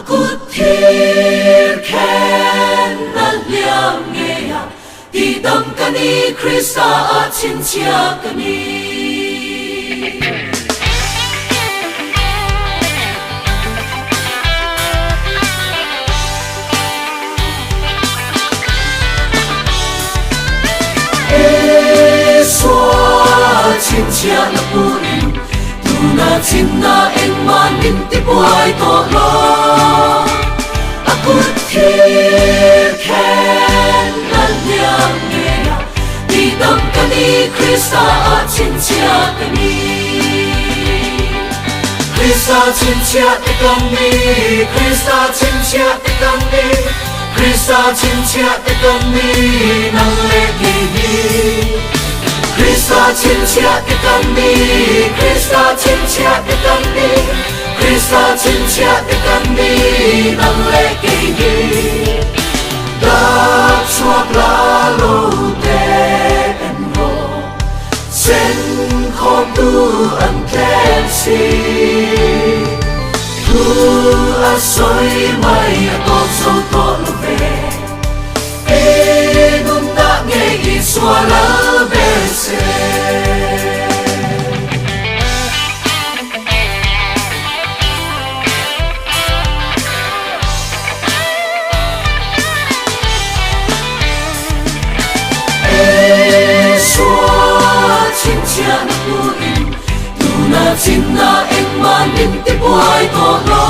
Akut thir khen na liam nghe ya ti dam kani Krista a chin chia kani Eswa chin chia na punin na chin na eng manin ti buai to lo Akut thir khen na liam nghe ya ti dam kani Krista a chin chia kani Krista chin chia ti kani Krista chin chia ti kani Krista chin chia ti kani nang le ki Krista chin chia ti kani Krista chin chia ti kani Krista chin chia ti kani nang le ki da chuak la lo te en go sen khom tu an ten si tu a soi mai a to so to lo ve e nun ta nge i swa la ve chin chia na puin tu na chin na eng manin ti buai to lo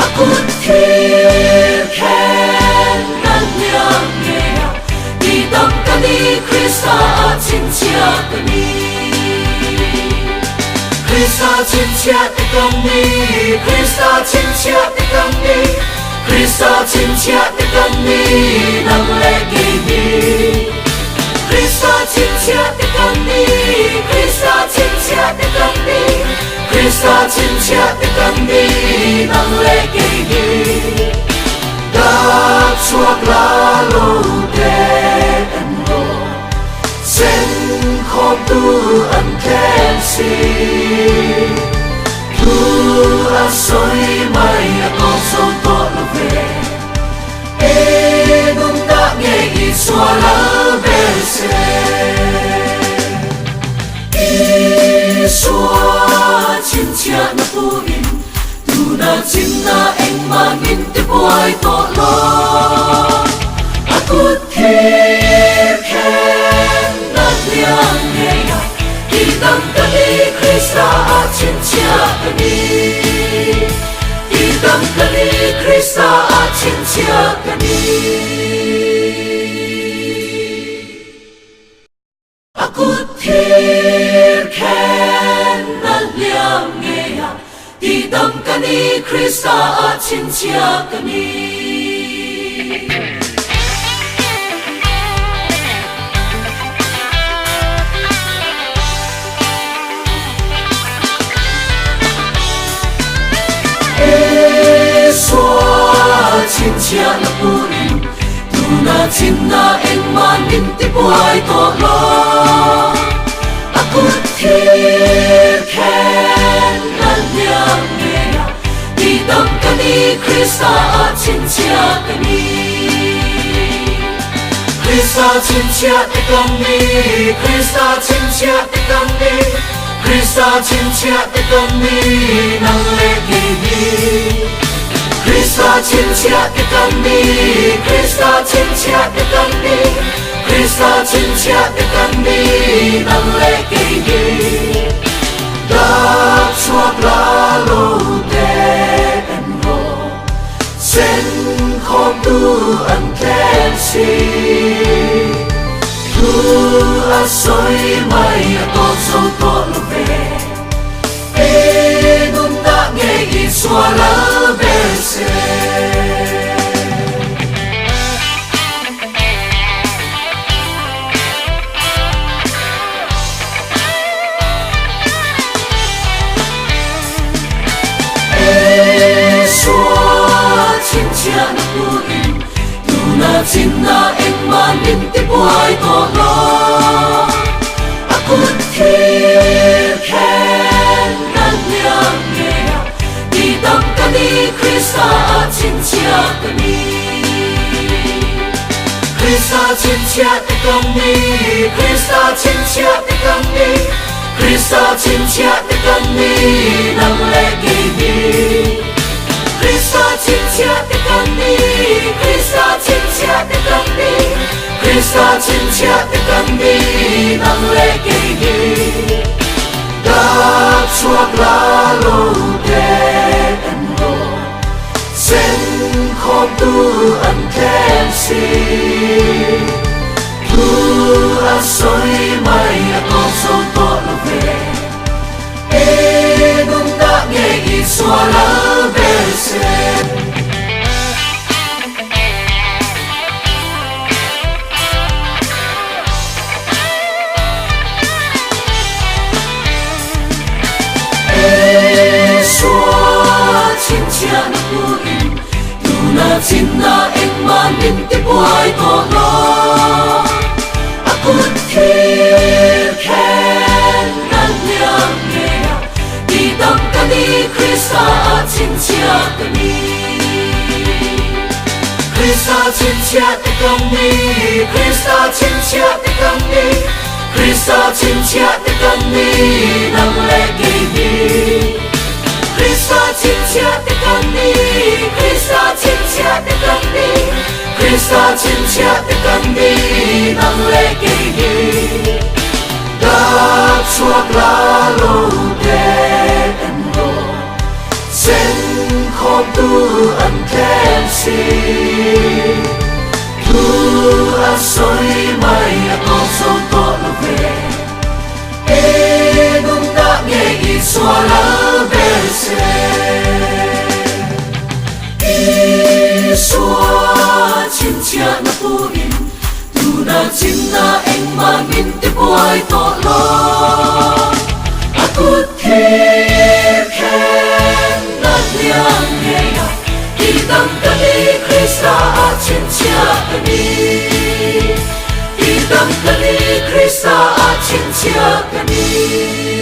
Akut thir khen na liam nghe ya ti dam kani Krista a chin chia kani Krista chin chia ti kani Krista chin chia ti kani Krista chin chia ti kani nang le ki Krista chin chia ti kani Krista chin chia ti kani Krista chin chia ti kani nang le ki da chuak la lo te en go sen khom tu an ten si tu a soi mai a to so to lo ve e nun ta nge i swa la ve se Iswa chin chia na puin tu na chin na eng manin ti buai to lo Akut thir khen na liam nghe ya ti dam kani Krista a chin chia kani ti dam kani Krista a chin chia kani Akut thir khen na liam nghe ya ti dam kani Krista a chin chia kani Eswa chin chia na punin tu na chin na eng manin ti buai to lo Akut thir khen na liam nghe ya ti dam kani Krista a chin chia kani Krista chin chia ti kani Krista chin chia ti kani Krista chin chia ti kani nang le ki Krista chin chia ti kani Krista chin chia ti kani Krista chin chia ti kani nang le ki da chuak la lo te en go sen khom tu an ten si tu a soi mai a to so to lo ve e nun ta nge i swa la ve se chin chia na puin tu na chin na eng manin ti buai to lo Akut thir khen na liam nghe ya ti dam kani Krista cinta kani Krista cinta kani Krista cinta kani Krista cinta kani nang lagi ni Krista cinta kani Krista cinta kani Krista cinta kani nang lagi ni đã chuộc lá lô đen đô sen khom tu ăn thêm si tu ăn soi mai con sâu to lo về e nung đã nghe ý xóa lá về sen Cinta em manin te buai to lo Akut kir ken nan yang ngea Di dam kani Krista cinta kani Krista cinta kani Krista cinta kani Krista cinta kani nang lagi ni Krista cinta kani Krista cinta kani Krista cinta kani nang lagi ni đã chuộc lá lô đen đô sen khom tu ăn thêm si tu ăn soi mai con sâu to lo về e nung đã nghe ý xóa lá về Isua cinta na puin Tuna cinta eng mangin te buai to lo Akut kir ken na liang ngea Idam kani Krista cinta kani Idam kani Krista cinta kani